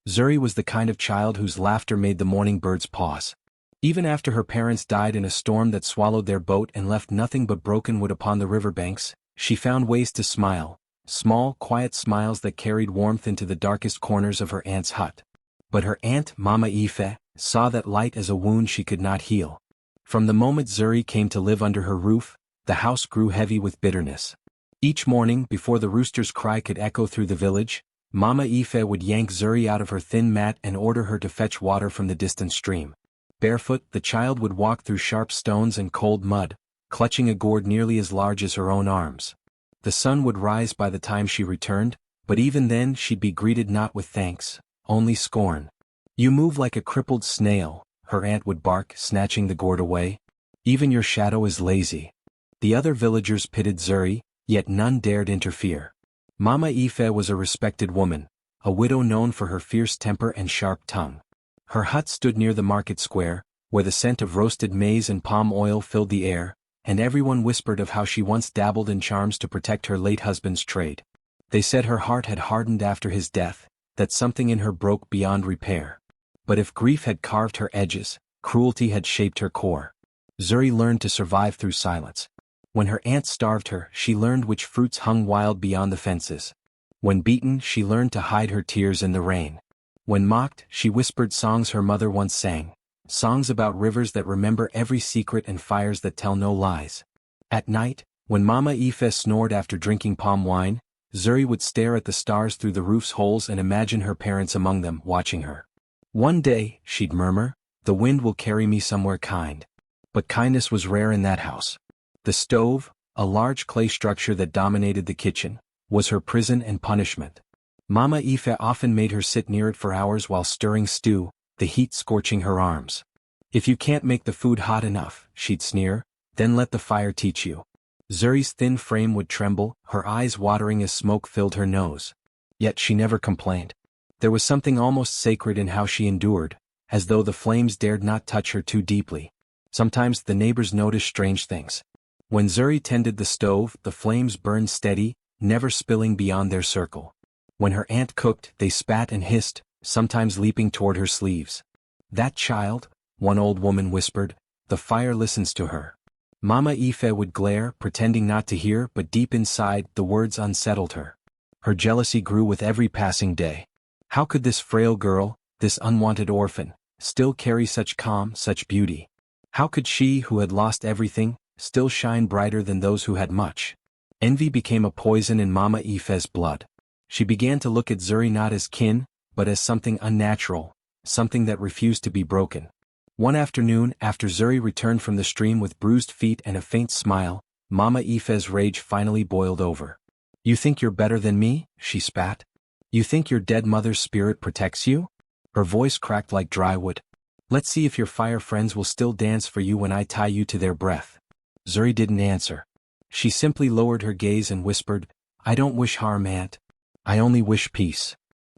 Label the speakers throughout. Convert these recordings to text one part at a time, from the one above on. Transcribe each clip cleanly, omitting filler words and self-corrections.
Speaker 1: Zuri was the kind of child whose laughter made the morning birds pause. Even after her parents died in a storm that swallowed their boat and left nothing but broken wood upon the riverbanks, she found ways to smile, small, quiet smiles that carried warmth into the darkest corners of her aunt's hut. But her aunt, Mama Ife, saw that light as a wound she could not heal. From the moment Zuri came to live under her roof, the house grew heavy with bitterness. Each morning, before the rooster's cry could echo through the village, Mama Ife would yank Zuri out of her thin mat and order her to fetch water from the distant stream. Barefoot, the child would walk through sharp stones and cold mud, clutching a gourd nearly as large as her own arms. The sun would rise by the time she returned, but even then she'd be greeted not with thanks, only scorn. "You move like a crippled snail," her aunt would bark, snatching the gourd away. "Even your shadow is lazy." The other villagers pitied Zuri, yet none dared interfere. Mama Ife was a respected woman, a widow known for her fierce temper and sharp tongue. Her hut stood near the market square, where the scent of roasted maize and palm oil filled the air, and everyone whispered of how she once dabbled in charms to protect her late husband's trade. They said her heart had hardened after his death, that something in her broke beyond repair. But if grief had carved her edges, cruelty had shaped her core. Zuri learned to survive through silence. When her aunt starved her, she learned which fruits hung wild beyond the fences. When beaten, she learned to hide her tears in the rain. When mocked, she whispered songs her mother once sang, songs about rivers that remember every secret and fires that tell no lies. At night, when Mama Ife snored after drinking palm wine, Zuri would stare at the stars through the roof's holes and imagine her parents among them, watching her. "One day," she'd murmur, "the wind will carry me somewhere kind." But kindness was rare in that house. The stove, a large clay structure that dominated the kitchen, was her prison and punishment. Mama Ife often made her sit near it for hours while stirring stew, the heat scorching her arms. "If you can't make the food hot enough," she'd sneer, "then let the fire teach you." Zuri's thin frame would tremble, her eyes watering as smoke filled her nose. Yet she never complained. There was something almost sacred in how she endured, as though the flames dared not touch her too deeply. Sometimes the neighbors noticed strange things. When Zuri tended the stove, the flames burned steady, never spilling beyond their circle. When her aunt cooked, they spat and hissed, sometimes leaping toward her sleeves. "That child," one old woman whispered, "the fire listens to her." Mama Ife would glare, pretending not to hear, but deep inside, the words unsettled her. Her jealousy grew with every passing day. How could this frail girl, this unwanted orphan, still carry such calm, such beauty? How could she, who had lost everything, still shine brighter than those who had much? Envy became a poison in Mama Ife's blood. She began to look at Zuri not as kin, but as something unnatural, something that refused to be broken. One afternoon, after Zuri returned from the stream with bruised feet and a faint smile, Mama Ife's rage finally boiled over. "You think you're better than me?" she spat. "You think your dead mother's spirit protects you?" Her voice cracked like dry wood. "Let's see if your fire friends will still dance for you when I tie you to their breath." Zuri didn't answer. She simply lowered her gaze and whispered, "I don't wish harm, Aunt. I only wish peace."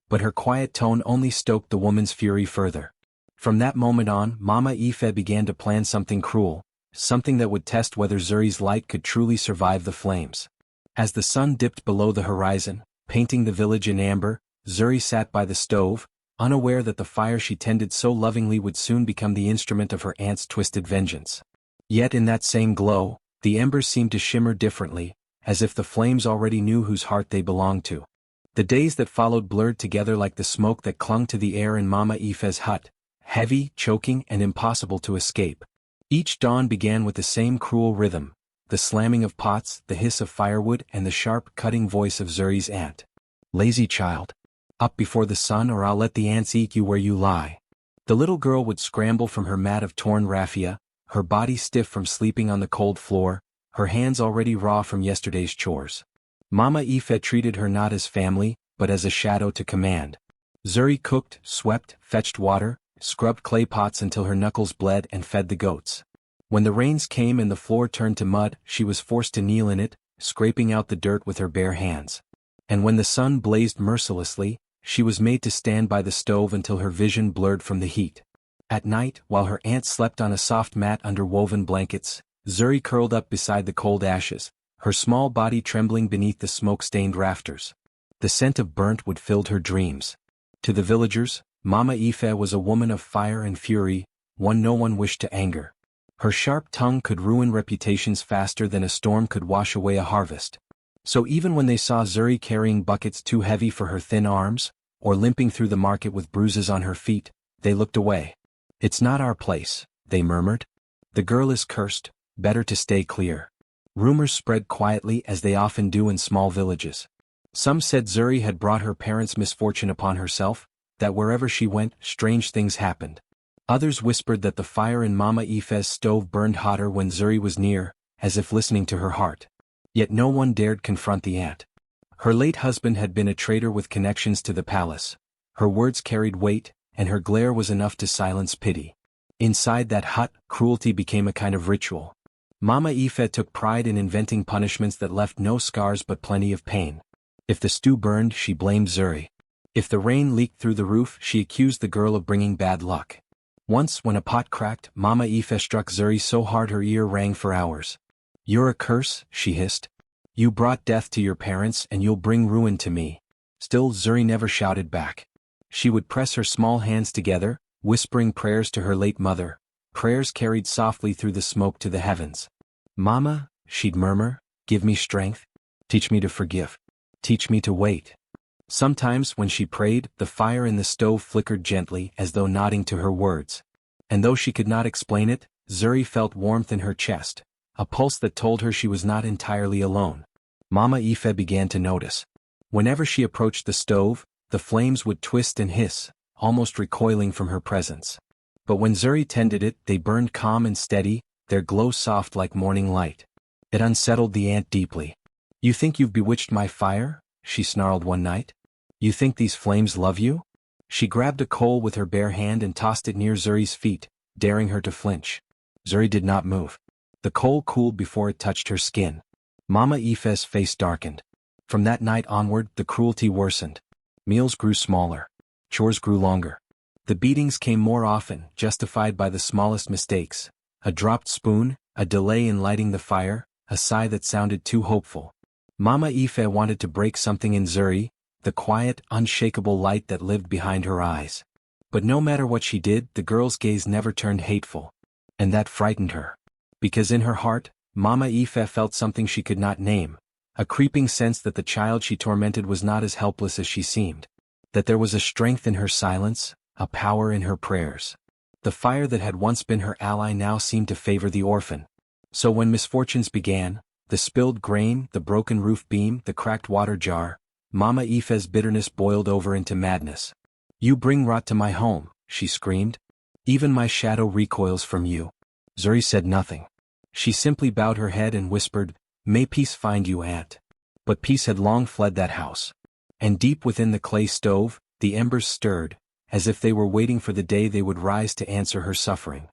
Speaker 1: But her quiet tone only stoked the woman's fury further. From that moment on, Mama Ife began to plan something cruel, something that would test whether Zuri's light could truly survive the flames. As the sun dipped below the horizon, painting the village in amber, Zuri sat by the stove, unaware that the fire she tended so lovingly would soon become the instrument of her aunt's twisted vengeance. Yet in that same glow, the embers seemed to shimmer differently, as if the flames already knew whose heart they belonged to. The days that followed blurred together like the smoke that clung to the air in Mama Ife's hut, heavy, choking, and impossible to escape. Each dawn began with the same cruel rhythm, the slamming of pots, the hiss of firewood, and the sharp, cutting voice of Zuri's aunt. "Lazy child. Up before the sun or I'll let the ants eat you where you lie." The little girl would scramble from her mat of torn raffia, her body stiff from sleeping on the cold floor, her hands already raw from yesterday's chores. Mama Ife treated her not as family, but as a shadow to command. Zuri cooked, swept, fetched water, scrubbed clay pots until her knuckles bled and fed the goats. When the rains came and the floor turned to mud, she was forced to kneel in it, scraping out the dirt with her bare hands. And when the sun blazed mercilessly, she was made to stand by the stove until her vision blurred from the heat. At night, while her aunt slept on a soft mat under woven blankets, Zuri curled up beside the cold ashes, her small body trembling beneath the smoke-stained rafters. The scent of burnt wood filled her dreams. To the villagers, Mama Ife was a woman of fire and fury, one no one wished to anger. Her sharp tongue could ruin reputations faster than a storm could wash away a harvest. So even when they saw Zuri carrying buckets too heavy for her thin arms, or limping through the market with bruises on her feet, they looked away. "It's not our place," they murmured. "The girl is cursed, better to stay clear." Rumors spread quietly as they often do in small villages. Some said Zuri had brought her parents' misfortune upon herself, that wherever she went, strange things happened. Others whispered that the fire in Mama Ife's stove burned hotter when Zuri was near, as if listening to her heart. Yet no one dared confront the aunt. Her late husband had been a traitor with connections to the palace. Her words carried weight, and her glare was enough to silence pity. Inside that hut, cruelty became a kind of ritual. Mama Ife took pride in inventing punishments that left no scars but plenty of pain. If the stew burned, she blamed Zuri. If the rain leaked through the roof, she accused the girl of bringing bad luck. Once, when a pot cracked, Mama Ife struck Zuri so hard her ear rang for hours. "You're a curse," she hissed. "You brought death to your parents and you'll bring ruin to me." Still Zuri never shouted back. She would press her small hands together, whispering prayers to her late mother, prayers carried softly through the smoke to the heavens. "Mama," she'd murmur, "give me strength. Teach me to forgive. Teach me to wait." Sometimes when she prayed, the fire in the stove flickered gently as though nodding to her words. And though she could not explain it, Zuri felt warmth in her chest, a pulse that told her she was not entirely alone. Mama Ife began to notice. Whenever she approached the stove, the flames would twist and hiss, almost recoiling from her presence. But when Zuri tended it, they burned calm and steady, their glow soft like morning light. It unsettled the aunt deeply. "You think you've bewitched my fire?" she snarled one night. "You think these flames love you?" She grabbed a coal with her bare hand and tossed it near Zuri's feet, daring her to flinch. Zuri did not move. The coal cooled before it touched her skin. Mama Ife's face darkened. From that night onward, the cruelty worsened. Meals grew smaller. Chores grew longer. The beatings came more often, justified by the smallest mistakes. A dropped spoon, a delay in lighting the fire, a sigh that sounded too hopeful. Mama Ife wanted to break something in Zuri, the quiet, unshakable light that lived behind her eyes. But no matter what she did, the girl's gaze never turned hateful. And that frightened her. Because in her heart, Mama Ife felt something she could not name, a creeping sense that the child she tormented was not as helpless as she seemed. That there was a strength in her silence, a power in her prayers. The fire that had once been her ally now seemed to favor the orphan. So when misfortunes began, the spilled grain, the broken roof beam, the cracked water jar, Mama Ife's bitterness boiled over into madness. "You bring rot to my home," she screamed. "Even my shadow recoils from you." Zuri said nothing. She simply bowed her head and whispered, "May peace find you, aunt." But peace had long fled that house. And deep within the clay stove, the embers stirred, as if they were waiting for the day they would rise to answer her suffering.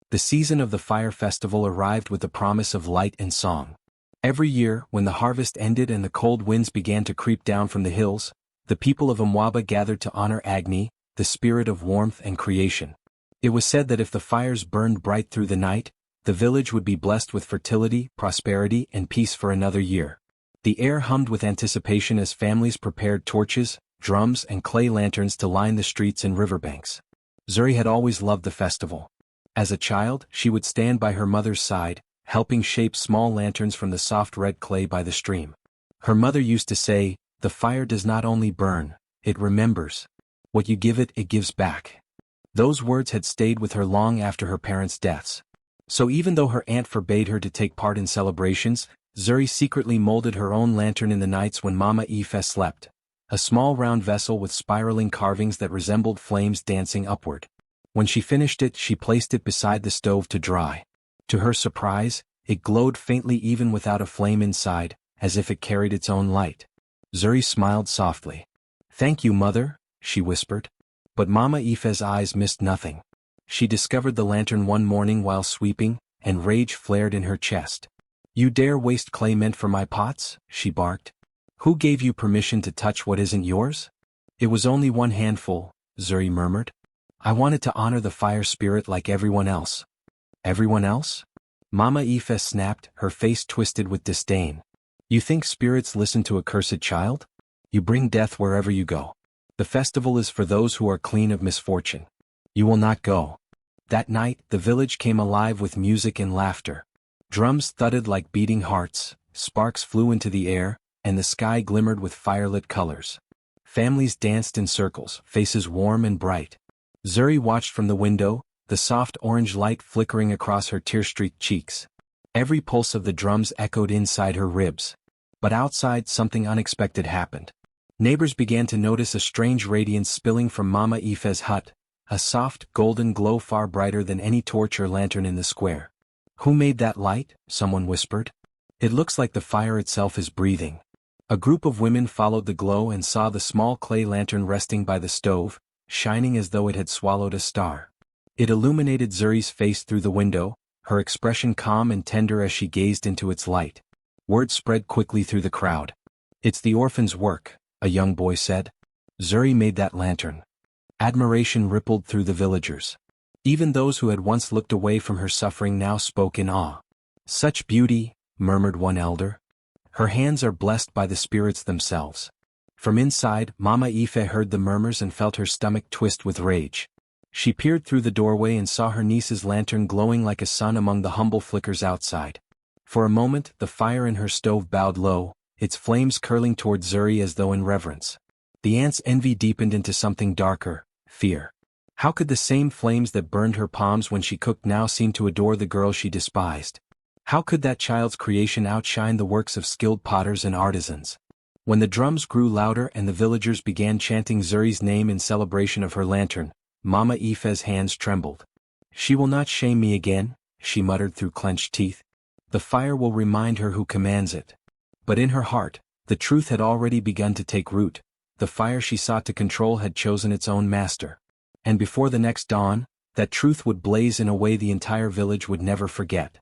Speaker 1: The season of the fire festival arrived with the promise of light and song. Every year, when the harvest ended and the cold winds began to creep down from the hills, the people of Mwaba gathered to honor Agni, the spirit of warmth and creation. It was said that if the fires burned bright through the night, the village would be blessed with fertility, prosperity, and peace for another year. The air hummed with anticipation as families prepared torches, drums, and clay lanterns to line the streets and riverbanks. Zuri had always loved the festival. As a child, she would stand by her mother's side, helping shape small lanterns from the soft red clay by the stream. Her mother used to say, "The fire does not only burn, it remembers. What you give it, it gives back." Those words had stayed with her long after her parents' deaths. So even though her aunt forbade her to take part in celebrations, Zuri secretly molded her own lantern in the nights when Mama Ife slept. A small round vessel with spiraling carvings that resembled flames dancing upward. When she finished it, she placed it beside the stove to dry. To her surprise, it glowed faintly even without a flame inside, as if it carried its own light. Zuri smiled softly. "Thank you, mother," she whispered. But Mama Ife's eyes missed nothing. She discovered the lantern one morning while sweeping, and rage flared in her chest. "You dare waste clay meant for my pots?" she barked. "Who gave you permission to touch what isn't yours?" "It was only one handful," Zuri murmured. "I wanted to honor the fire spirit like everyone else." "Everyone else?" Mama Ife snapped, her face twisted with disdain. "You think spirits listen to a cursed child? You bring death wherever you go. The festival is for those who are clean of misfortune. You will not go. That night, the village came alive with music and laughter. Drums thudded like beating hearts, sparks flew into the air, and the sky glimmered with firelit colors. Families danced in circles, faces warm and bright. Zuri watched from the window, the soft orange light flickering across her tear-streaked cheeks. Every pulse of the drums echoed inside her ribs. But outside, something unexpected happened. Neighbors began to notice a strange radiance spilling from Mama Ife's hut, a soft, golden glow far brighter than any torch or lantern in the square. "Who made that light?" someone whispered. "It looks like the fire itself is breathing." A group of women followed the glow and saw the small clay lantern resting by the stove, shining as though it had swallowed a star. It illuminated Zuri's face through the window, her expression calm and tender as she gazed into its light. Word spread quickly through the crowd. "It's the orphan's work," a young boy said. "Zuri made that lantern." Admiration rippled through the villagers. Even those who had once looked away from her suffering now spoke in awe. "Such beauty," murmured one elder. "Her hands are blessed by the spirits themselves." From inside, Mama Ife heard the murmurs and felt her stomach twist with rage. She peered through the doorway and saw her niece's lantern glowing like a sun among the humble flickers outside. For a moment, the fire in her stove bowed low, its flames curling toward Zuri as though in reverence. The aunt's envy deepened into something darker, fear. How could the same flames that burned her palms when she cooked now seem to adore the girl she despised? How could that child's creation outshine the works of skilled potters and artisans? When the drums grew louder and the villagers began chanting Zuri's name in celebration of her lantern, Mama Ife's hands trembled. "She will not shame me again," she muttered through clenched teeth. "The fire will remind her who commands it." But in her heart, the truth had already begun to take root. The fire she sought to control had chosen its own master. And before the next dawn, that truth would blaze in a way the entire village would never forget.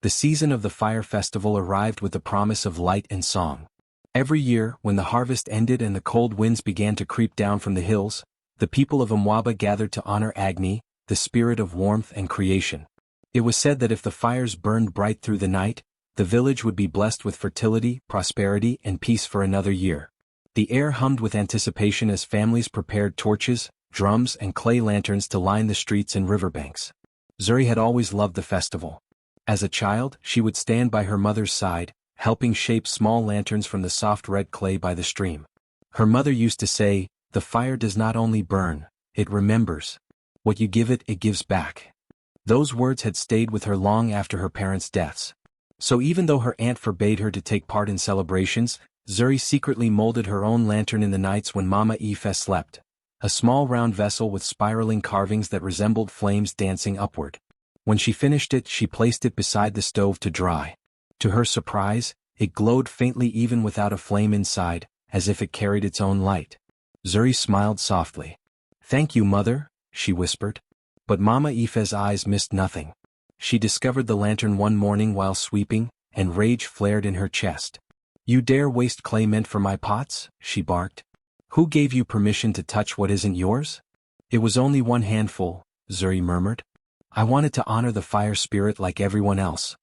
Speaker 1: The season of the fire festival arrived with the promise of light and song. Every year, when the harvest ended and the cold winds began to creep down from the hills, the people of Mwaba gathered to honor Agni, the spirit of warmth and creation. It was said that if the fires burned bright through the night, the village would be blessed with fertility, prosperity, and peace for another year. The air hummed with anticipation as families prepared torches, drums, and clay lanterns to line the streets and riverbanks. Zuri had always loved the festival. As a child, she would stand by her mother's side, helping shape small lanterns from the soft red clay by the stream. Her mother used to say, "The fire does not only burn, it remembers. What you give it, it gives back." Those words had stayed with her long after her parents' deaths. So even though her aunt forbade her to take part in celebrations, Zuri secretly molded her own lantern in the nights when Mama Ife slept. A small round vessel with spiraling carvings that resembled flames dancing upward. When she finished it, she placed it beside the stove to dry. To her surprise, it glowed faintly even without a flame inside, as if it carried its own light. Zuri smiled softly. "Thank you, mother," she whispered. But Mama Ife's eyes missed nothing. She discovered the lantern one morning while sweeping, and rage flared in her chest. "You dare waste clay meant for my pots?" she barked. "Who gave you permission to touch what isn't yours?" "It was only one handful," Zuri murmured. "I wanted to honor the fire spirit like everyone else."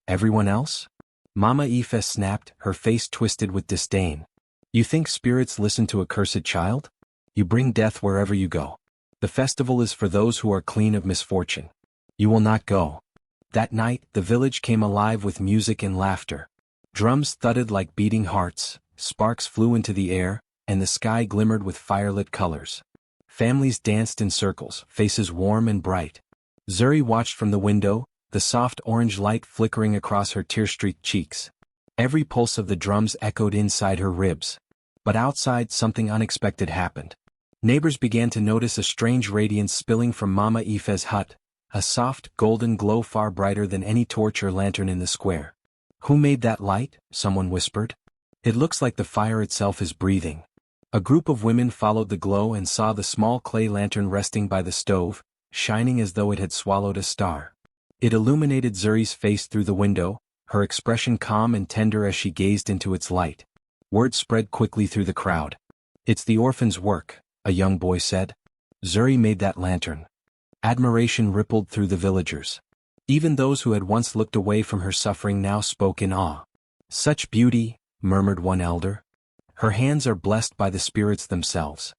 Speaker 1: "Everyone else?" Mama Ife snapped, her face twisted with disdain. "You think spirits listen to a cursed child? You bring death wherever you go. The festival is for those who are clean of misfortune. You will not go." That night, the village came alive with music and laughter. Drums thudded like beating hearts, sparks flew into the air, and the sky glimmered with firelit colors. Families danced in circles, faces warm and bright. Zuri watched from the window, the soft orange light flickering across her tear-streaked cheeks. Every pulse of the drums echoed inside her ribs. But outside, something unexpected happened. Neighbors began to notice a strange radiance spilling from Mama Ife's hut, a soft, golden glow far brighter than any torch or lantern in the square. "Who made that light?" someone whispered. "It looks like the fire itself is breathing." A group of women followed the glow and saw the small clay lantern resting by the stove, shining as though it had swallowed a star. It illuminated Zuri's face through the window, her expression calm and tender as she gazed into its light. Word spread quickly through the crowd. "It's the orphan's work," a young boy said. "Zuri made that lantern." Admiration rippled through the villagers. Even those who had once looked away from her suffering now spoke in awe. "Such beauty," murmured one elder. "Her hands are blessed by the spirits themselves."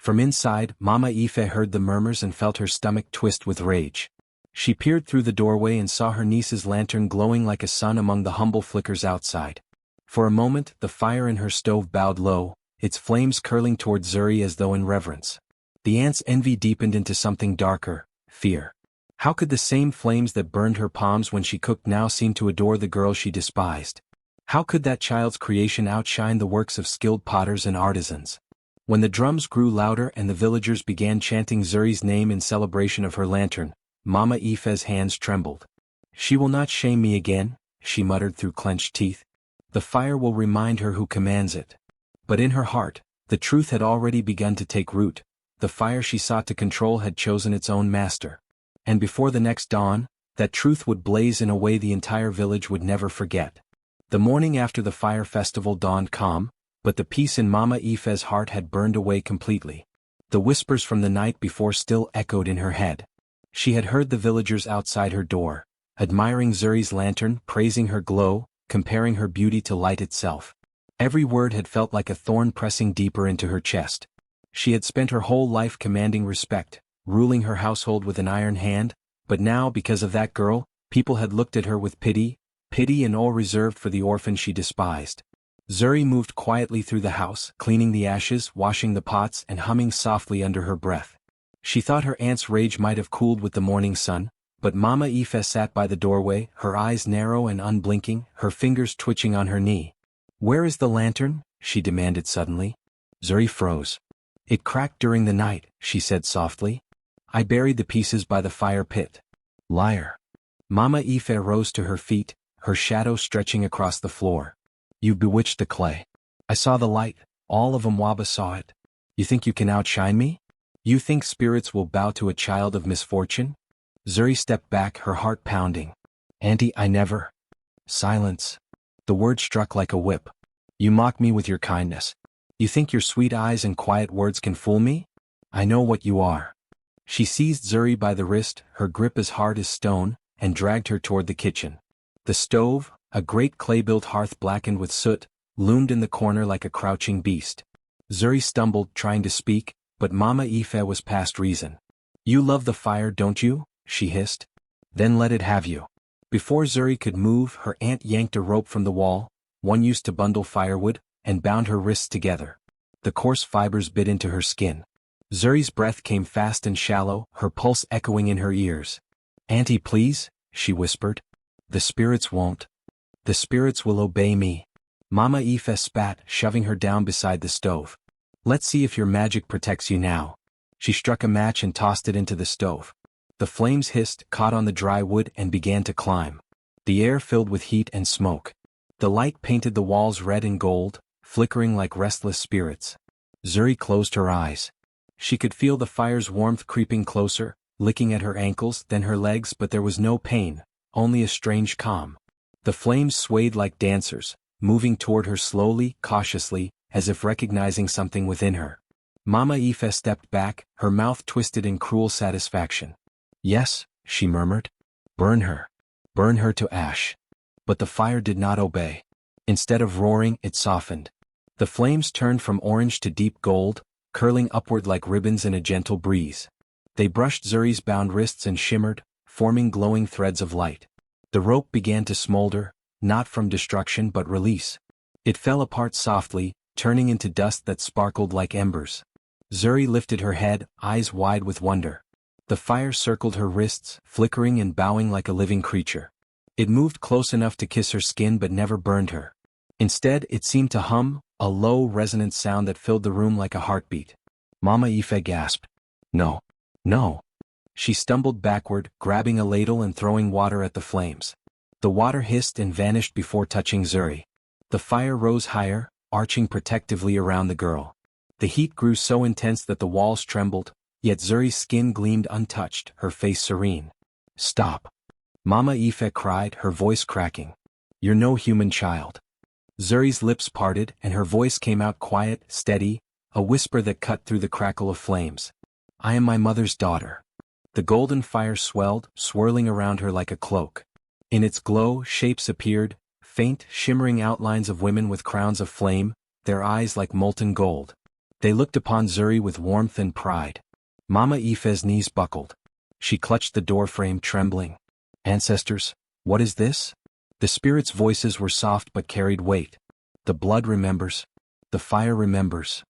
Speaker 1: From inside, Mama Ife heard the murmurs and felt her stomach twist with rage. She peered through the doorway and saw her niece's lantern glowing like a sun among the humble flickers outside. For a moment, the fire in her stove bowed low, its flames curling toward Zuri as though in reverence. The aunt's envy deepened into something darker, fear. How could the same flames that burned her palms when she cooked now seem to adore the girl she despised? How could that child's creation outshine the works of skilled potters and artisans? When the drums grew louder and the villagers began chanting Zuri's name in celebration of her lantern, Mama Ife's hands trembled. She will not shame me again, she muttered through clenched teeth. The fire will remind her who commands it. But in her heart, the truth had already begun to take root. The fire she sought to control had chosen its own master. And before the next dawn, that truth would blaze in a way the entire village would never forget. The morning after the fire festival dawned calm, but the peace in Mama Ife's heart had burned away completely. The whispers from the night before still echoed in her head. She had heard the villagers outside her door, admiring Zuri's lantern, praising her glow, comparing her beauty to light itself. Every word had felt like a thorn pressing deeper into her chest. She had spent her whole life commanding respect, ruling her household with an iron hand, but now, because of that girl, people had looked at her with pity and all reserved for the orphan she despised. Zuri moved quietly through the house, cleaning the ashes, washing the pots, and humming softly under her breath. She thought her aunt's rage might have cooled with the morning sun, but Mama Ife sat by the doorway, her eyes narrow and unblinking, her fingers twitching on her knee. "Where is the lantern?" she demanded suddenly. Zuri froze. "It cracked during the night," she said softly. "I buried the pieces by the fire pit." "Liar." Mama Ife rose to her feet, her shadow stretching across the floor. "You bewitched the clay. I saw the light, all of Mwaba saw it. You think you can outshine me? You think spirits will bow to a child of misfortune?" Zuri stepped back, her heart pounding. "Auntie, I never—" "Silence." The word struck like a whip. "You mock me with your kindness. You think your sweet eyes and quiet words can fool me? I know what you are." She seized Zuri by the wrist, her grip as hard as stone, and dragged her toward the kitchen. The stove, a great clay-built hearth blackened with soot, loomed in the corner like a crouching beast. Zuri stumbled, trying to speak, but Mama Ife was past reason. "You love the fire, don't you?" she hissed. "Then let it have you." Before Zuri could move, her aunt yanked a rope from the wall, one used to bundle firewood, and bound her wrists together. The coarse fibers bit into her skin. Zuri's breath came fast and shallow, her pulse echoing in her ears. "Auntie, please," she whispered. "The spirits won't. The spirits will obey me." Mama Ife spat, shoving her down beside the stove. "Let's see if your magic protects you now." She struck a match and tossed it into the stove. The flames hissed, caught on the dry wood, and began to climb. The air filled with heat and smoke. The light painted the walls red and gold, flickering like restless spirits. Zuri closed her eyes. She could feel the fire's warmth creeping closer, licking at her ankles, then her legs, but there was no pain, only a strange calm. The flames swayed like dancers, moving toward her slowly, cautiously, as if recognizing something within her. Mama Ife stepped back, her mouth twisted in cruel satisfaction. "Yes," she murmured. "Burn her. Burn her to ash." But the fire did not obey. Instead of roaring, it softened. The flames turned from orange to deep gold, curling upward like ribbons in a gentle breeze. They brushed Zuri's bound wrists and shimmered, forming glowing threads of light. The rope began to smolder, not from destruction but release. It fell apart softly, turning into dust that sparkled like embers. Zuri lifted her head, eyes wide with wonder. The fire circled her wrists, flickering and bowing like a living creature. It moved close enough to kiss her skin but never burned her. Instead, it seemed to hum, a low, resonant sound that filled the room like a heartbeat. Mama Ife gasped. "No. No." She stumbled backward, grabbing a ladle and throwing water at the flames. The water hissed and vanished before touching Zuri. The fire rose higher, arching protectively around the girl. The heat grew so intense that the walls trembled, yet Zuri's skin gleamed untouched, her face serene. "Stop!" Mama Ife cried, her voice cracking. "You're no human child." Zuri's lips parted, and her voice came out quiet, steady, a whisper that cut through the crackle of flames. "I am my mother's daughter." The golden fire swelled, swirling around her like a cloak. In its glow, shapes appeared, faint, shimmering outlines of women with crowns of flame, their eyes like molten gold. They looked upon Zuri with warmth and pride. Mama Ife's knees buckled. She clutched the doorframe trembling. Ancestors, what is this? The spirits' voices were soft but carried weight. The blood remembers. The fire remembers.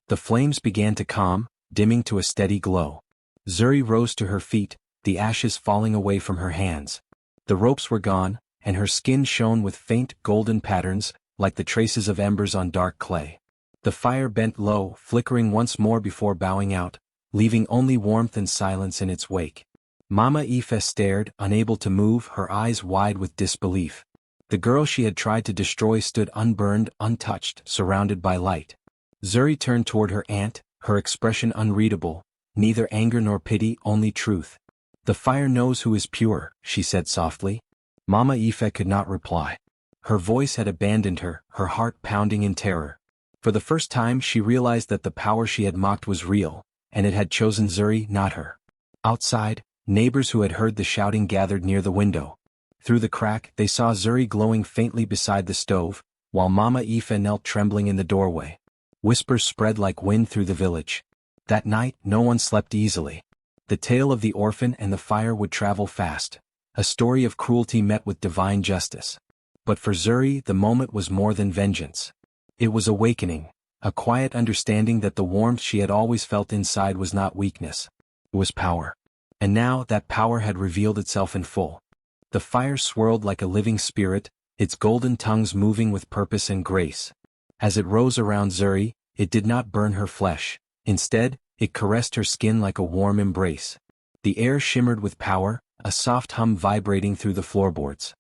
Speaker 1: The flames began to calm, dimming to a steady glow. Zuri rose to her feet, the ashes falling away from her hands. The ropes were gone, and her skin shone with faint golden patterns, like the traces of embers on dark clay. The fire bent low, flickering once more before bowing out, leaving only warmth and silence in its wake. Mama Ife stared, unable to move, her eyes wide with disbelief. The girl she had tried to destroy stood unburned, untouched, surrounded by light. Zuri turned toward her aunt, her expression unreadable, neither anger nor pity, only truth. "The fire knows who is pure," she said softly. Mama Ife could not reply. Her voice had abandoned her, her heart pounding in terror. For the first time she realized that the power she had mocked was real, and it had chosen Zuri, not her. Outside, neighbors who had heard the shouting gathered near the window. Through the crack they saw Zuri glowing faintly beside the stove, while Mama Ife knelt trembling in the doorway. Whispers spread like wind through the village. That night no one slept easily. The tale of the orphan and the fire would travel fast, a story of cruelty met with divine justice. But for Zuri the moment was more than vengeance. It was awakening, a quiet understanding that the warmth she had always felt inside was not weakness. It was power. And now that power had revealed itself in full. The fire swirled like a living spirit, its golden tongues moving with purpose and grace. As it rose around Zuri, it did not burn her flesh. Instead, it caressed her skin like a warm embrace. The air shimmered with power, a soft hum vibrating through the floorboards.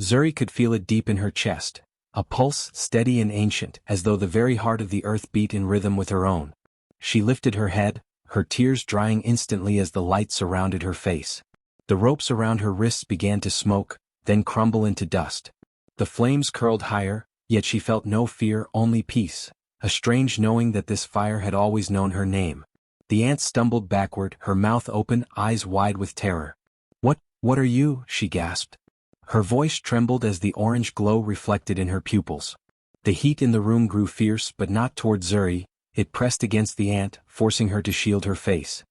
Speaker 1: Zuri could feel it deep in her chest, a pulse steady and ancient, as though the very heart of the earth beat in rhythm with her own. She lifted her head, her tears drying instantly as the light surrounded her face. The ropes around her wrists began to smoke, then crumble into dust. The flames curled higher, yet she felt no fear, only peace, a strange knowing that this fire had always known her name. The aunt stumbled backward, her mouth open, eyes wide with terror. What are you?" she gasped. Her voice trembled as the orange glow reflected in her pupils. The heat in the room grew fierce, but not toward Zuri. It pressed against the aunt, forcing her to shield her face.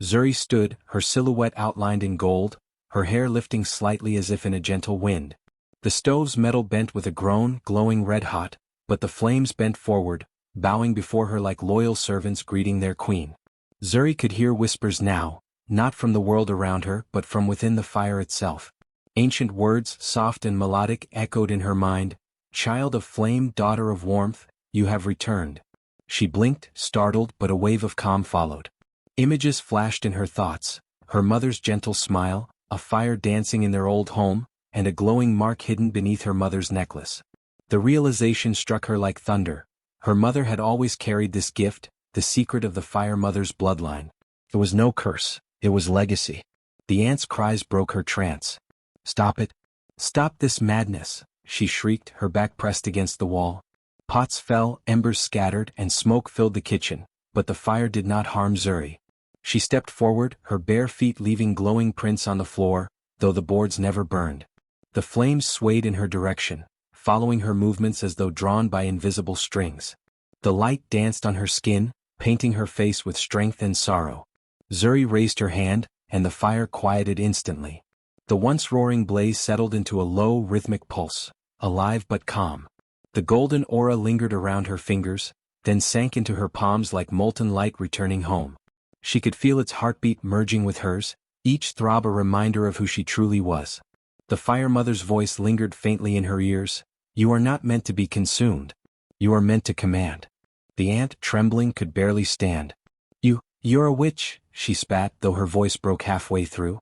Speaker 1: Zuri stood, her silhouette outlined in gold, her hair lifting slightly as if in a gentle wind. The stove's metal bent with a groan, glowing red-hot, but the flames bent forward, bowing before her like loyal servants greeting their queen. Zuri could hear whispers now, not from the world around her but from within the fire itself. Ancient words, soft and melodic, echoed in her mind. "Child of flame, daughter of warmth, you have returned." She blinked, startled, but a wave of calm followed. Images flashed in her thoughts, her mother's gentle smile, a fire dancing in their old home, and a glowing mark hidden beneath her mother's necklace. The realization struck her like thunder. Her mother had always carried this gift, the secret of the Fire Mother's bloodline. It was no curse, it was legacy. The aunt's cries broke her trance. "Stop it! Stop this madness!" she shrieked, her back pressed against the wall. Pots fell, embers scattered, and smoke filled the kitchen, but the fire did not harm Zuri. She stepped forward, her bare feet leaving glowing prints on the floor, though the boards never burned. The flames swayed in her direction, following her movements as though drawn by invisible strings. The light danced on her skin, painting her face with strength and sorrow. Zuri raised her hand, and the fire quieted instantly. The once roaring blaze settled into a low, rhythmic pulse, alive but calm. The golden aura lingered around her fingers, then sank into her palms like molten light returning home. She could feel its heartbeat merging with hers, each throb a reminder of who she truly was. The Fire Mother's voice lingered faintly in her ears. "You are not meant to be consumed. You are meant to command." The aunt, trembling, could barely stand. You're a witch," she spat, though her voice broke halfway through.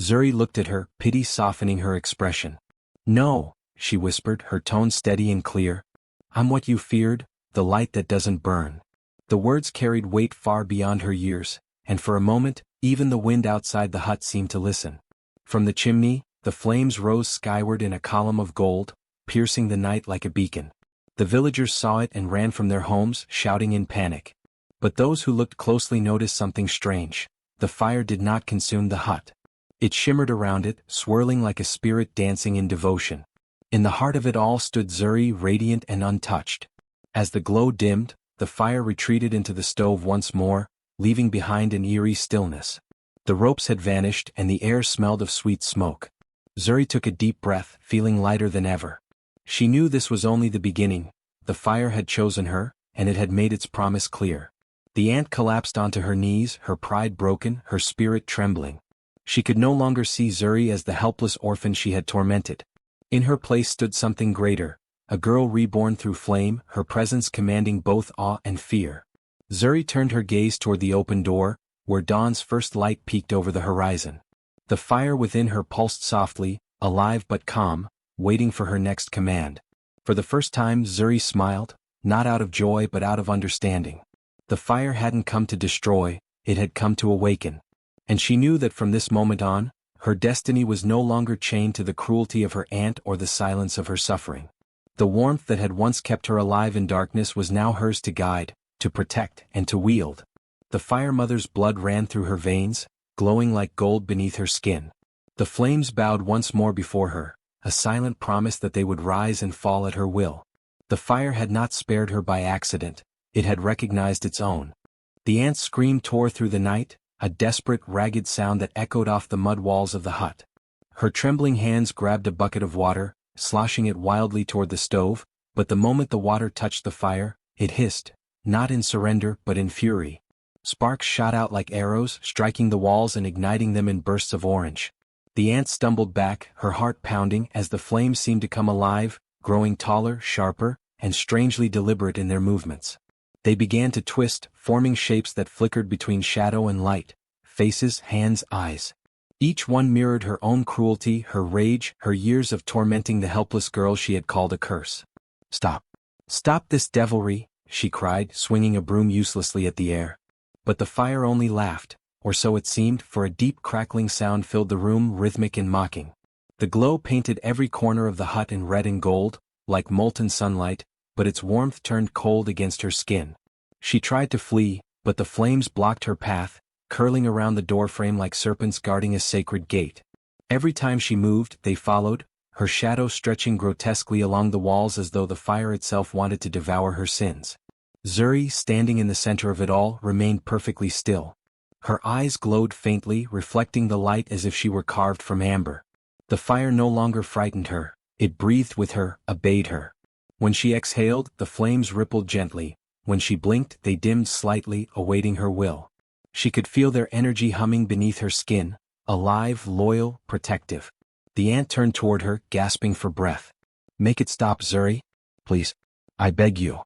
Speaker 1: Zuri looked at her, pity softening her expression. "No," she whispered, her tone steady and clear. "I'm what you feared, the light that doesn't burn." The words carried weight far beyond her years, and for a moment, even the wind outside the hut seemed to listen. From the chimney, the flames rose skyward in a column of gold, piercing the night like a beacon. The villagers saw it and ran from their homes, shouting in panic. But those who looked closely noticed something strange. The fire did not consume the hut. It shimmered around it, swirling like a spirit dancing in devotion. In the heart of it all stood Zuri, radiant and untouched. As the glow dimmed, the fire retreated into the stove once more, leaving behind an eerie stillness. The ropes had vanished and the air smelled of sweet smoke. Zuri took a deep breath, feeling lighter than ever. She knew this was only the beginning. The fire had chosen her, and it had made its promise clear. The ant collapsed onto her knees, her pride broken, her spirit trembling. She could no longer see Zuri as the helpless orphan she had tormented. In her place stood something greater, a girl reborn through flame, her presence commanding both awe and fear. Zuri turned her gaze toward the open door, where dawn's first light peeked over the horizon. The fire within her pulsed softly, alive but calm, waiting for her next command. For the first time Zuri smiled, not out of joy but out of understanding. The fire hadn't come to destroy, it had come to awaken. And she knew that from this moment on, her destiny was no longer chained to the cruelty of her aunt or the silence of her suffering. The warmth that had once kept her alive in darkness was now hers to guide, to protect, and to wield. The Fire Mother's blood ran through her veins, glowing like gold beneath her skin. The flames bowed once more before her, a silent promise that they would rise and fall at her will. The fire had not spared her by accident, it had recognized its own. The ant's scream tore through the night, a desperate, ragged sound that echoed off the mud walls of the hut. Her trembling hands grabbed a bucket of water, sloshing it wildly toward the stove, but the moment the water touched the fire, it hissed, not in surrender but in fury. Sparks shot out like arrows, striking the walls and igniting them in bursts of orange. The ant stumbled back, her heart pounding as the flames seemed to come alive, growing taller, sharper, and strangely deliberate in their movements. They began to twist, forming shapes that flickered between shadow and light, faces, hands, eyes. Each one mirrored her own cruelty, her rage, her years of tormenting the helpless girl she had called a curse. "Stop. Stop this devilry," she cried, swinging a broom uselessly at the air. But the fire only laughed, or so it seemed, for a deep crackling sound filled the room, rhythmic and mocking. The glow painted every corner of the hut in red and gold, like molten sunlight, but its warmth turned cold against her skin. She tried to flee, but the flames blocked her path, curling around the doorframe like serpents guarding a sacred gate. Every time she moved, they followed, her shadow stretching grotesquely along the walls as though the fire itself wanted to devour her sins. Zuri, standing in the center of it all, remained perfectly still. Her eyes glowed faintly, reflecting the light as if she were carved from amber. The fire no longer frightened her, it breathed with her, obeyed her. When she exhaled, the flames rippled gently. When she blinked, they dimmed slightly, awaiting her will. She could feel their energy humming beneath her skin, alive, loyal, protective. The ant turned toward her, gasping for breath. "Make it stop, Zuri. Please. I beg you."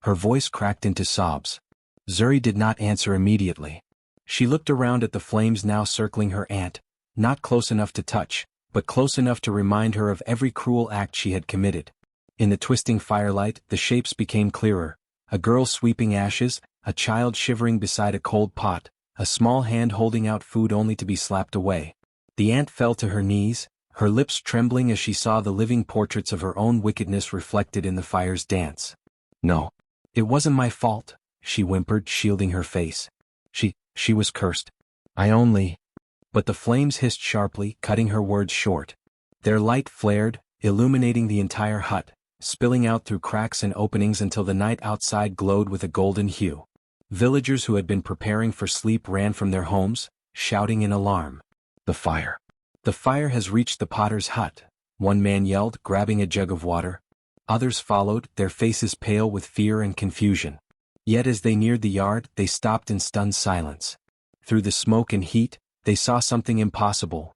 Speaker 1: Her voice cracked into sobs. Zuri did not answer immediately. She looked around at the flames now circling her aunt, not close enough to touch, but close enough to remind her of every cruel act she had committed. In the twisting firelight, the shapes became clearer. A girl sweeping ashes, a child shivering beside a cold pot, a small hand holding out food only to be slapped away. The ant fell to her knees, her lips trembling as she saw the living portraits of her own wickedness reflected in the fire's dance. "No. It wasn't my fault," she whimpered, shielding her face. She was cursed. I only—" But the flames hissed sharply, cutting her words short. Their light flared, illuminating the entire hut, spilling out through cracks and openings until the night outside glowed with a golden hue. Villagers who had been preparing for sleep ran from their homes, shouting in alarm. "The fire! The fire has reached the potter's hut," one man yelled, grabbing a jug of water. Others followed, their faces pale with fear and confusion. Yet as they neared the yard, they stopped in stunned silence. Through the smoke and heat, they saw something impossible.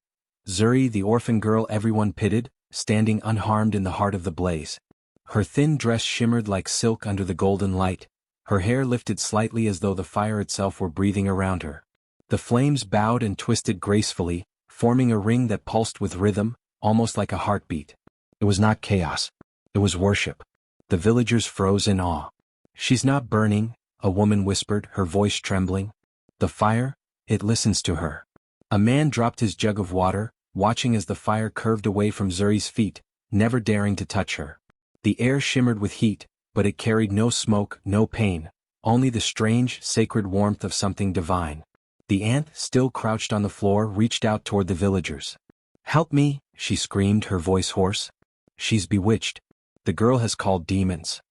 Speaker 1: Zuri, the orphan girl everyone pitied, standing unharmed in the heart of the blaze. Her thin dress shimmered like silk under the golden light, her hair lifted slightly as though the fire itself were breathing around her. The flames bowed and twisted gracefully, forming a ring that pulsed with rhythm, almost like a heartbeat. It was not chaos. It was worship. The villagers froze in awe. "She's not burning," a woman whispered, her voice trembling. "The fire, it listens to her." A man dropped his jug of water, watching as the fire curved away from Zuri's feet, never daring to touch her. The air shimmered with heat, but it carried no smoke, no pain, only the strange, sacred warmth of something divine. The ant, still crouched on the floor, reached out toward the villagers. "Help me," she screamed, her voice hoarse. "She's bewitched. The girl has called demons."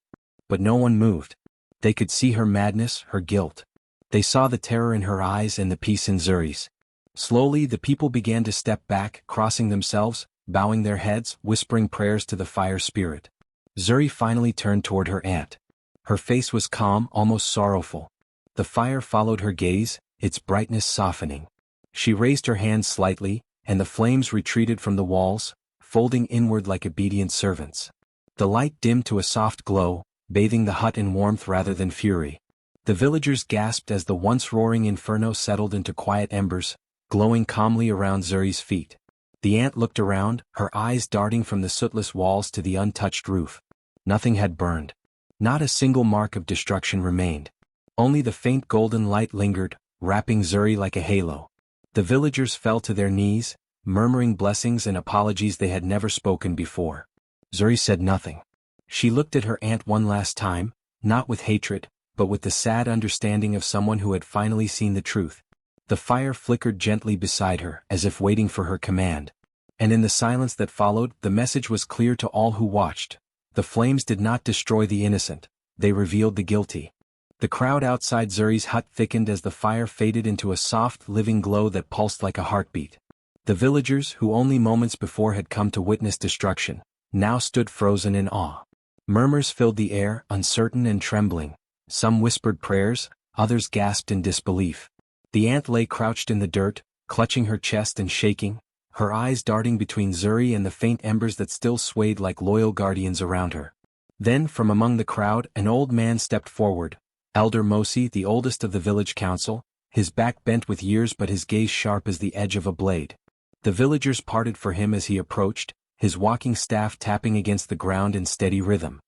Speaker 1: But no one moved. They could see her madness, her guilt. They saw the terror in her eyes and the peace in Zuri's. Slowly the people began to step back, crossing themselves, bowing their heads, whispering prayers to the fire spirit. Zuri finally turned toward her aunt. Her face was calm, almost sorrowful. The fire followed her gaze, its brightness softening. She raised her hands slightly, and the flames retreated from the walls, folding inward like obedient servants. The light dimmed to a soft glow, bathing the hut in warmth rather than fury. The villagers gasped as the once roaring inferno settled into quiet embers, glowing calmly around Zuri's feet. The aunt looked around, her eyes darting from the sootless walls to the untouched roof. Nothing had burned. Not a single mark of destruction remained. Only the faint golden light lingered, wrapping Zuri like a halo. The villagers fell to their knees, murmuring blessings and apologies they had never spoken before. Zuri said nothing. She looked at her aunt one last time, not with hatred, but with the sad understanding of someone who had finally seen the truth. The fire flickered gently beside her, as if waiting for her command. And in the silence that followed, the message was clear to all who watched. The flames did not destroy the innocent, they revealed the guilty. The crowd outside Zuri's hut thickened as the fire faded into a soft, living glow that pulsed like a heartbeat. The villagers, who only moments before had come to witness destruction, now stood frozen in awe. Murmurs filled the air, uncertain and trembling. Some whispered prayers, others gasped in disbelief. The aunt lay crouched in the dirt, clutching her chest and shaking, her eyes darting between Zuri and the faint embers that still swayed like loyal guardians around her. Then, from among the crowd, an old man stepped forward, Elder Mosi, the oldest of the village council, his back bent with years but his gaze sharp as the edge of a blade. The villagers parted for him as he approached, his walking staff tapping against the ground in steady rhythm.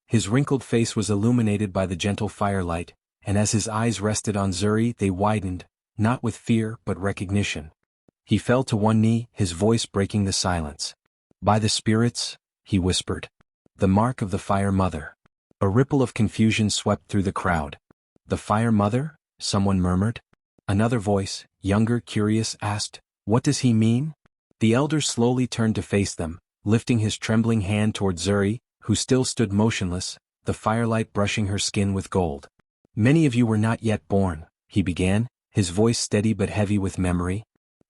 Speaker 1: His wrinkled face was illuminated by the gentle firelight, and as his eyes rested on Zuri they widened, not with fear but recognition. He fell to one knee, his voice breaking the silence. "By the spirits," he whispered. "The mark of the Fire Mother." A ripple of confusion swept through the crowd. "The Fire Mother?" someone murmured. Another voice, younger, curious, asked, "What does he mean?" The elder slowly turned to face them, lifting his trembling hand toward Zuri, who still stood motionless, the firelight brushing her skin with gold. "Many of you were not yet born," he began, his voice steady but heavy with memory.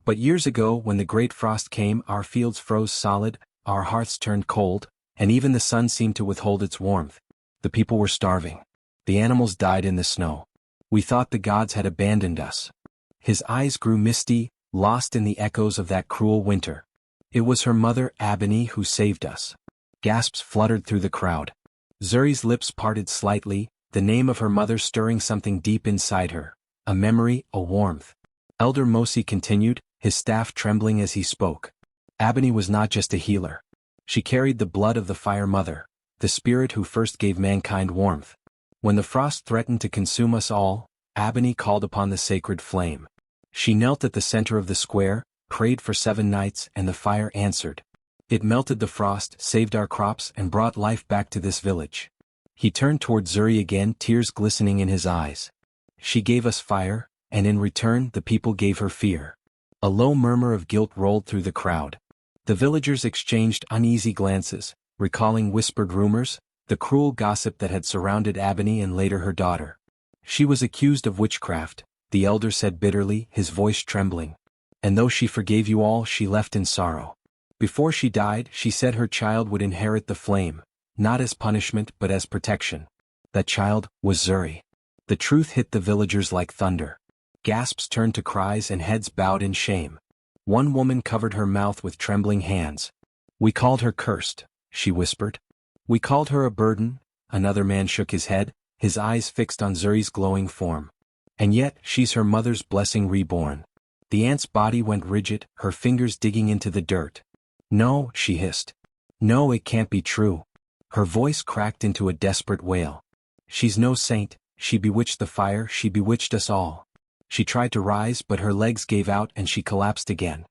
Speaker 1: "But years ago, when the great frost came, our fields froze solid, our hearts turned cold, and even the sun seemed to withhold its warmth. The people were starving. The animals died in the snow. We thought the gods had abandoned us." His eyes grew misty, lost in the echoes of that cruel winter. "It was her mother, Abeni, who saved us." Gasps fluttered through the crowd. Zuri's lips parted slightly, the name of her mother stirring something deep inside her. A memory, a warmth. Elder Mosi continued, his staff trembling as he spoke. "Abeni was not just a healer. She carried the blood of the Fire Mother, the spirit who first gave mankind warmth. When the frost threatened to consume us all, Abeni called upon the sacred flame. She knelt at the center of the square, prayed for 7 nights, and the fire answered. It melted the frost, saved our crops, and brought life back to this village." He turned toward Zuri again, tears glistening in his eyes. "She gave us fire, and in return the people gave her fear." A low murmur of guilt rolled through the crowd. The villagers exchanged uneasy glances, recalling whispered rumors, the cruel gossip that had surrounded Abeni and later her daughter. "She was accused of witchcraft," the elder said bitterly, his voice trembling. "And though she forgave you all, she left in sorrow. Before she died, she said her child would inherit the flame, not as punishment but as protection. That child was Zuri." The truth hit the villagers like thunder. Gasps turned to cries and heads bowed in shame. One woman covered her mouth with trembling hands. "We called her cursed," she whispered. "We called her a burden," another man shook his head, his eyes fixed on Zuri's glowing form. "And yet, she's her mother's blessing reborn." The aunt's body went rigid, her fingers digging into the dirt. "No," she hissed. "No, it can't be true." Her voice cracked into a desperate wail. "She's no saint, she bewitched the fire, she bewitched us all." She tried to rise but her legs gave out and she collapsed again.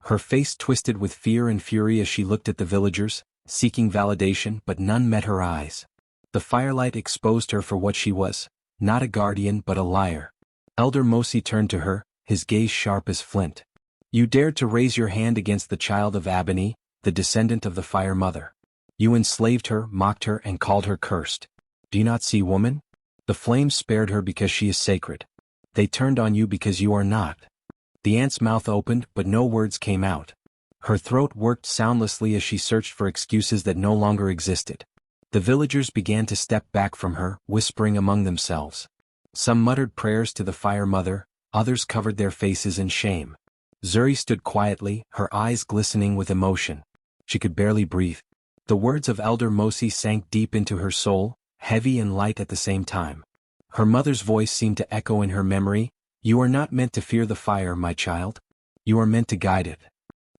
Speaker 1: Her face twisted with fear and fury as she looked at the villagers, seeking validation but none met her eyes. The firelight exposed her for what she was, not a guardian but a liar. Elder Mosi turned to her, his gaze sharp as flint. "You dared to raise your hand against the child of Abeni, the descendant of the Fire Mother. You enslaved her, mocked her and called her cursed. Do you not see, woman? The flames spared her because she is sacred. They turned on you because you are not. The ant's mouth opened, but no words came out. Her throat worked soundlessly as she searched for excuses that no longer existed. The villagers began to step back from her, whispering among themselves. Some muttered prayers to the Fire Mother, others covered their faces in shame. Zuri stood quietly, her eyes glistening with emotion. She could barely breathe. The words of Elder Mosi sank deep into her soul, heavy and light at the same time. Her mother's voice seemed to echo in her memory, "You are not meant to fear the fire, my child. You are meant to guide it."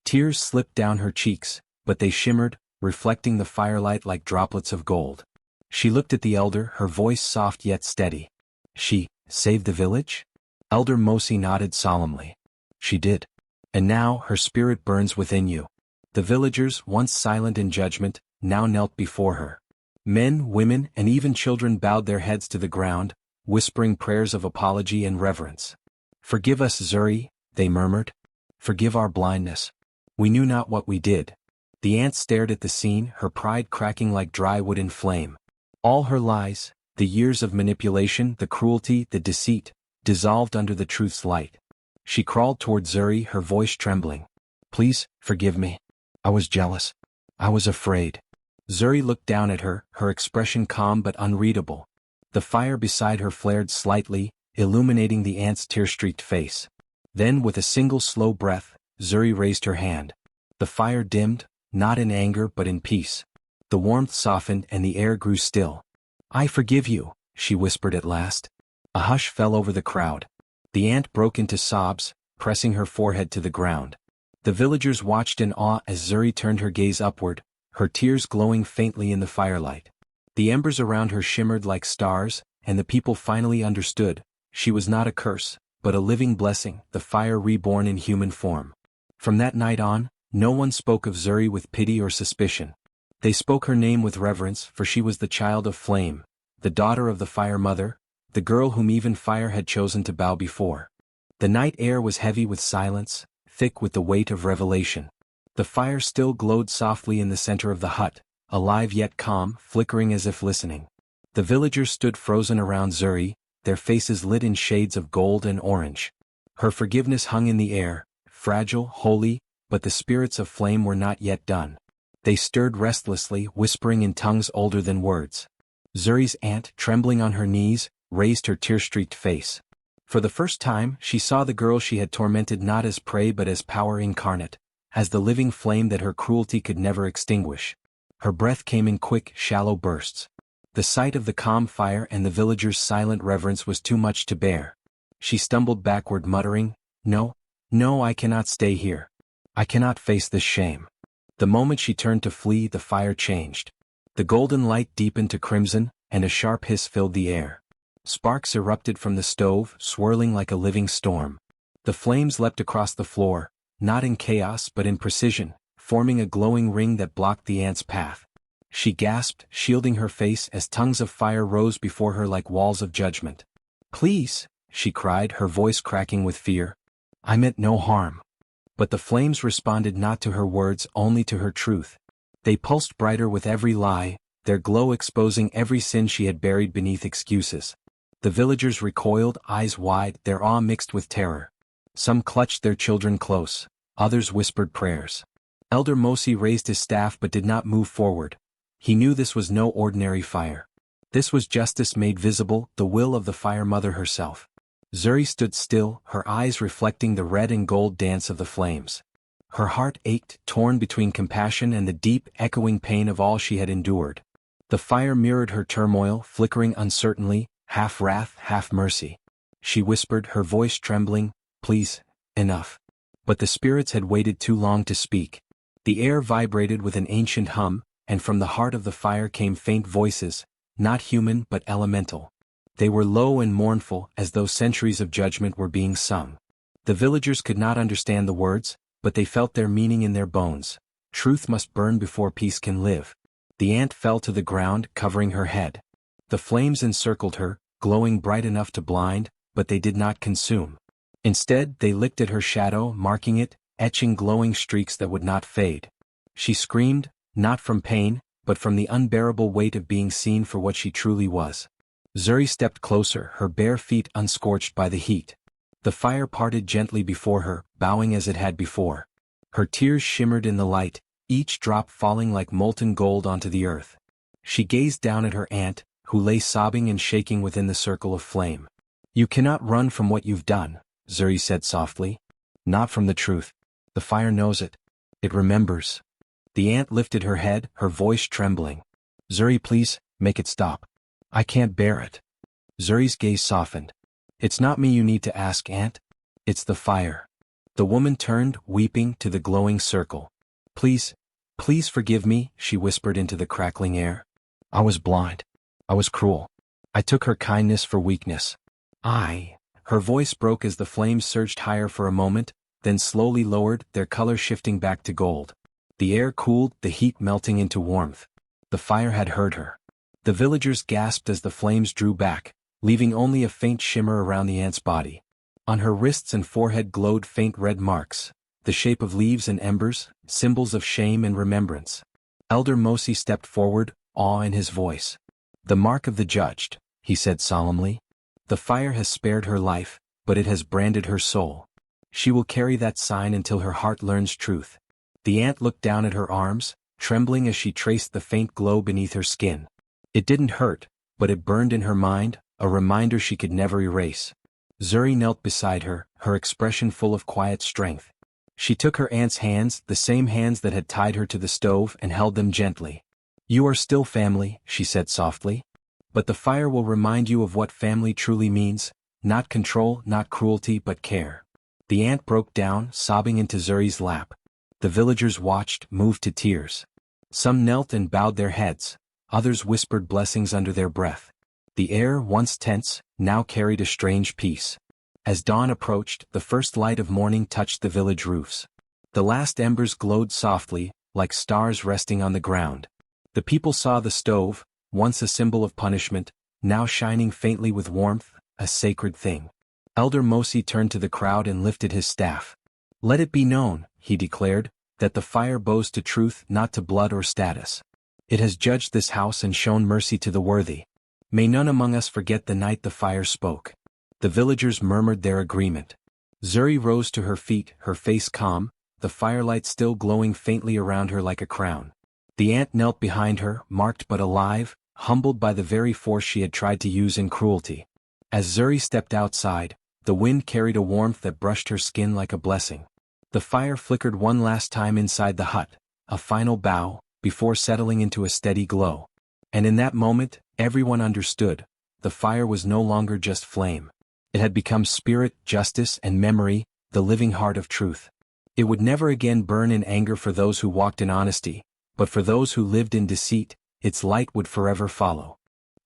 Speaker 1: Tears slipped down her cheeks, but they shimmered, reflecting the firelight like droplets of gold. She looked at the elder, her voice soft yet steady. "She saved the village?" Elder Mosi nodded solemnly. "She did. And now her spirit burns within you." The villagers, once silent in judgment, now knelt before her. Men, women, and even children bowed their heads to the ground, whispering prayers of apology and reverence. "Forgive us, Zuri," they murmured. "Forgive our blindness. We knew not what we did." The ant stared at the scene, her pride cracking like dry wood in flame. All her lies, the years of manipulation, the cruelty, the deceit, dissolved under the truth's light. She crawled toward Zuri, her voice trembling. "Please, forgive me. I was jealous. I was afraid." Zuri looked down at her, her expression calm but unreadable. The fire beside her flared slightly, illuminating the ant's tear-streaked face. Then, with a single slow breath, Zuri raised her hand. The fire dimmed, not in anger but in peace. The warmth softened and the air grew still. "I forgive you," she whispered at last. A hush fell over the crowd. The ant broke into sobs, pressing her forehead to the ground. The villagers watched in awe as Zuri turned her gaze upward, her tears glowing faintly in the firelight. The embers around her shimmered like stars, and the people finally understood. She was not a curse, but a living blessing, the fire reborn in human form. From that night on, no one spoke of Zuri with pity or suspicion. They spoke her name with reverence, for she was the child of flame, the daughter of the Fire Mother, the girl whom even fire had chosen to bow before. The night air was heavy with silence, thick with the weight of revelation. The fire still glowed softly in the center of the hut, alive yet calm, flickering as if listening. The villagers stood frozen around Zuri, their faces lit in shades of gold and orange. Her forgiveness hung in the air, fragile, holy, but the spirits of flame were not yet done. They stirred restlessly, whispering in tongues older than words. Zuri's aunt, trembling on her knees, raised her tear-streaked face. For the first time, she saw the girl she had tormented not as prey but as power incarnate, as the living flame that her cruelty could never extinguish. Her breath came in quick, shallow bursts. The sight of the calm fire and the villagers' silent reverence was too much to bear. She stumbled backward, muttering, "No, no, I cannot stay here. I cannot face this shame." The moment she turned to flee, the fire changed. The golden light deepened to crimson, and a sharp hiss filled the air. Sparks erupted from the stove, swirling like a living storm. The flames leapt across the floor, not in chaos but in precision, forming a glowing ring that blocked the ant's path. She gasped, shielding her face as tongues of fire rose before her like walls of judgment. "Please," she cried, her voice cracking with fear. "I meant no harm." But the flames responded not to her words, only to her truth. They pulsed brighter with every lie, their glow exposing every sin she had buried beneath excuses. The villagers recoiled, eyes wide, their awe mixed with terror. Some clutched their children close, others whispered prayers. Elder Mosi raised his staff but did not move forward. He knew this was no ordinary fire. This was justice made visible, the will of the Fire Mother herself. Zuri stood still, her eyes reflecting the red and gold dance of the flames. Her heart ached, torn between compassion and the deep, echoing pain of all she had endured. The fire mirrored her turmoil, flickering uncertainly, half wrath, half mercy. She whispered, her voice trembling, "Please, enough." But the spirits had waited too long to speak. The air vibrated with an ancient hum, and from the heart of the fire came faint voices, not human but elemental. They were low and mournful, as though centuries of judgment were being sung. The villagers could not understand the words, but they felt their meaning in their bones. Truth must burn before peace can live. The ant fell to the ground, covering her head. The flames encircled her, glowing bright enough to blind, but they did not consume. Instead, they licked at her shadow, marking it, etching glowing streaks that would not fade. She screamed, not from pain, but from the unbearable weight of being seen for what she truly was. Zuri stepped closer, her bare feet unscorched by the heat. The fire parted gently before her, bowing as it had before. Her tears shimmered in the light, each drop falling like molten gold onto the earth. She gazed down at her aunt, who lay sobbing and shaking within the circle of flame. "You cannot run from what you've done," Zuri said softly. "Not from the truth. The fire knows it. It remembers." The aunt lifted her head, her voice trembling. "Zuri, please, make it stop. I can't bear it." Zuri's gaze softened. "It's not me you need to ask, aunt. It's the fire." The woman turned, weeping, to the glowing circle. "Please, please forgive me," she whispered into the crackling air. "I was blind. I was cruel. I took her kindness for weakness. Her voice broke as the flames surged higher for a moment, then slowly lowered, their color shifting back to gold. The air cooled, the heat melting into warmth. The fire had heard her. The villagers gasped as the flames drew back, leaving only a faint shimmer around the aunt's body. On her wrists and forehead glowed faint red marks, the shape of leaves and embers, symbols of shame and remembrance. Elder Mosi stepped forward, awe in his voice. "The mark of the judged," he said solemnly. "The fire has spared her life, but it has branded her soul. She will carry that sign until her heart learns truth." The aunt looked down at her arms, trembling as she traced the faint glow beneath her skin. It didn't hurt, but it burned in her mind, a reminder she could never erase. Zuri knelt beside her, her expression full of quiet strength. She took her aunt's hands, the same hands that had tied her to the stove, and held them gently. "You are still family," she said softly. "But the fire will remind you of what family truly means, not control, not cruelty, but care." The aunt broke down, sobbing into Zuri's lap. The villagers watched, moved to tears. Some knelt and bowed their heads, others whispered blessings under their breath. The air, once tense, now carried a strange peace. As dawn approached, the first light of morning touched the village roofs. The last embers glowed softly, like stars resting on the ground. The people saw the stove, once a symbol of punishment, now shining faintly with warmth, a sacred thing. Elder Mosi turned to the crowd and lifted his staff. "Let it be known," he declared, "that the fire bows to truth, not to blood or status. It has judged this house and shown mercy to the worthy. May none among us forget the night the fire spoke." The villagers murmured their agreement. Zuri rose to her feet, her face calm, the firelight still glowing faintly around her like a crown. The aunt knelt behind her, marked but alive, humbled by the very force she had tried to use in cruelty. As Zuri stepped outside, the wind carried a warmth that brushed her skin like a blessing. The fire flickered one last time inside the hut, a final bow, before settling into a steady glow. And in that moment, everyone understood, the fire was no longer just flame. It had become spirit, justice, and memory, the living heart of truth. It would never again burn in anger for those who walked in honesty, but for those who lived in deceit, its light would forever follow.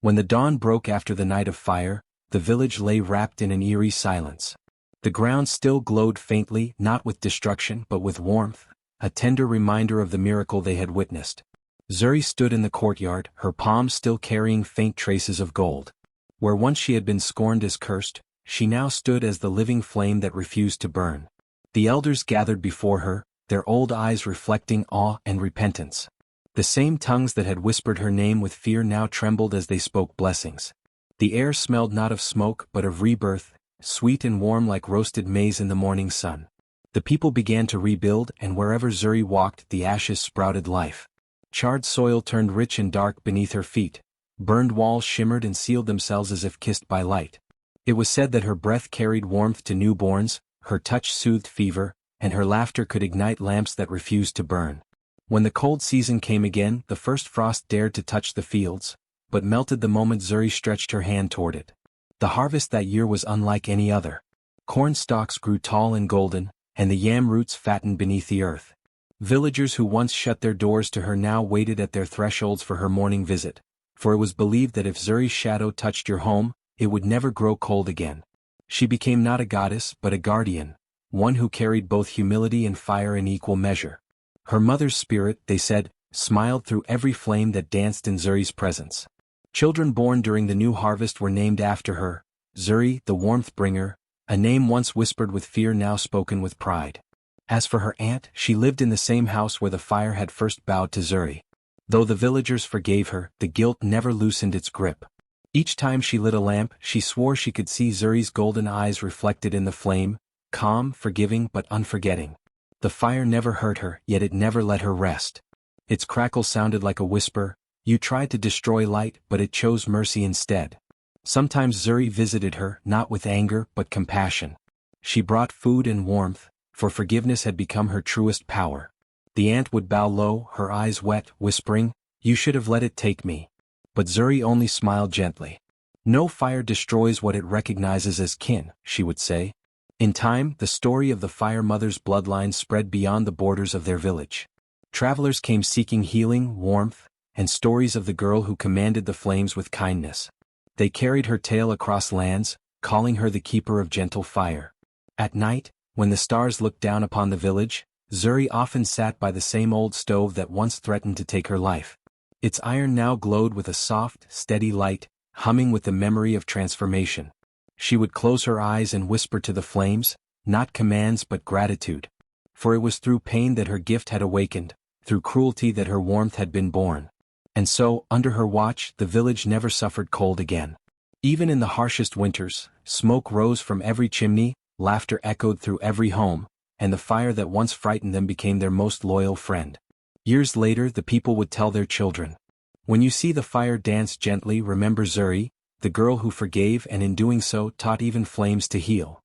Speaker 1: When the dawn broke after the night of fire, the village lay wrapped in an eerie silence. The ground still glowed faintly, not with destruction but with warmth, a tender reminder of the miracle they had witnessed. Zuri stood in the courtyard, her palms still carrying faint traces of gold. Where once she had been scorned as cursed, she now stood as the living flame that refused to burn. The elders gathered before her, their old eyes reflecting awe and repentance. The same tongues that had whispered her name with fear now trembled as they spoke blessings. The air smelled not of smoke but of rebirth, sweet and warm like roasted maize in the morning sun. The people began to rebuild, and wherever Zuri walked, the ashes sprouted life. Charred soil turned rich and dark beneath her feet. Burned walls shimmered and sealed themselves as if kissed by light. It was said that her breath carried warmth to newborns, her touch soothed fever, and her laughter could ignite lamps that refused to burn. When the cold season came again, the first frost dared to touch the fields, but melted the moment Zuri stretched her hand toward it. The harvest that year was unlike any other. Corn stalks grew tall and golden, and the yam roots fattened beneath the earth. Villagers who once shut their doors to her now waited at their thresholds for her morning visit, for it was believed that if Zuri's shadow touched your home, it would never grow cold again. She became not a goddess but a guardian, one who carried both humility and fire in equal measure. Her mother's spirit, they said, smiled through every flame that danced in Zuri's presence. Children born during the new harvest were named after her, Zuri, the warmth bringer, a name once whispered with fear now spoken with pride. As for her aunt, she lived in the same house where the fire had first bowed to Zuri. Though the villagers forgave her, the guilt never loosened its grip. Each time she lit a lamp, she swore she could see Zuri's golden eyes reflected in the flame, calm, forgiving but unforgetting. The fire never hurt her, yet it never let her rest. Its crackle sounded like a whisper, "You tried to destroy light, but it chose mercy instead." Sometimes Zuri visited her, not with anger but compassion. She brought food and warmth, for forgiveness had become her truest power. The ant would bow low, her eyes wet, whispering, "You should have let it take me." But Zuri only smiled gently. "No fire destroys what it recognizes as kin," she would say. In time, the story of the Fire Mother's bloodline spread beyond the borders of their village. Travelers came seeking healing, warmth, and stories of the girl who commanded the flames with kindness. They carried her tale across lands, calling her the keeper of gentle fire. At night, when the stars looked down upon the village, Zuri often sat by the same old stove that once threatened to take her life. Its iron now glowed with a soft, steady light, humming with the memory of transformation. She would close her eyes and whisper to the flames, not commands but gratitude. For it was through pain that her gift had awakened, through cruelty that her warmth had been born. And so, under her watch, the village never suffered cold again. Even in the harshest winters, smoke rose from every chimney, laughter echoed through every home, and the fire that once frightened them became their most loyal friend. Years later, the people would tell their children, "When you see the fire dance gently, remember Zuri, the girl who forgave and in doing so taught even flames to heal."